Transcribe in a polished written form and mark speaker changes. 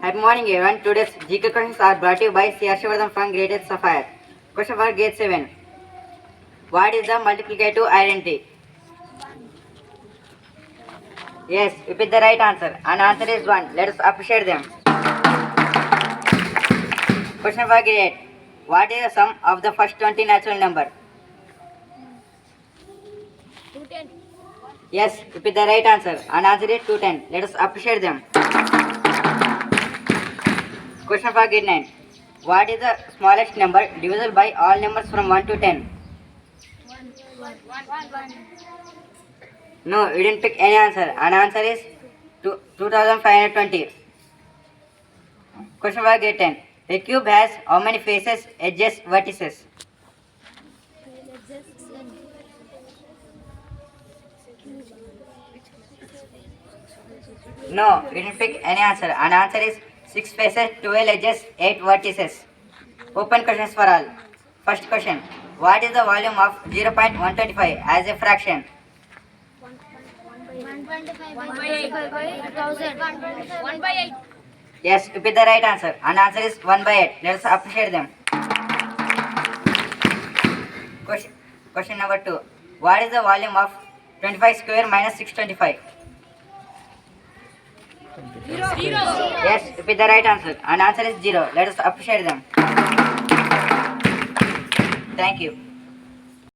Speaker 1: Happy morning everyone. Today's GK questions are brought to you by C. Harshvardhan from VIII SAPPHIRE. Question for grade 7. What is the multiplicative identity? Yes, you picked the right answer. And answer is 1. Let us appreciate them. Question for grade 8. What is the sum of the first 20 natural number?
Speaker 2: 210.
Speaker 1: Yes, you picked the right answer. And answer is 210. Let us appreciate them. Question for grade 9. What is the smallest number divisible by all numbers from 1 to 10?
Speaker 2: 1.
Speaker 1: No, you didn't pick any answer. And answer is 2520. Question for grade 10. A cube has how many faces, edges, vertices? No, you didn't pick any answer. And answer is 6 faces, 12 edges, 8 vertices. Open questions for all. First question. What is the volume of 0.125 as a fraction?
Speaker 2: 1 by 8.
Speaker 1: Yes, you picked the right answer. And answer is 1 by 8. Let us appreciate them. Question number 2. What is the volume of 25 square minus 625?
Speaker 2: 0.
Speaker 1: Yes, you picked the right answer. And answer is 0. Let us appreciate them. Thank you.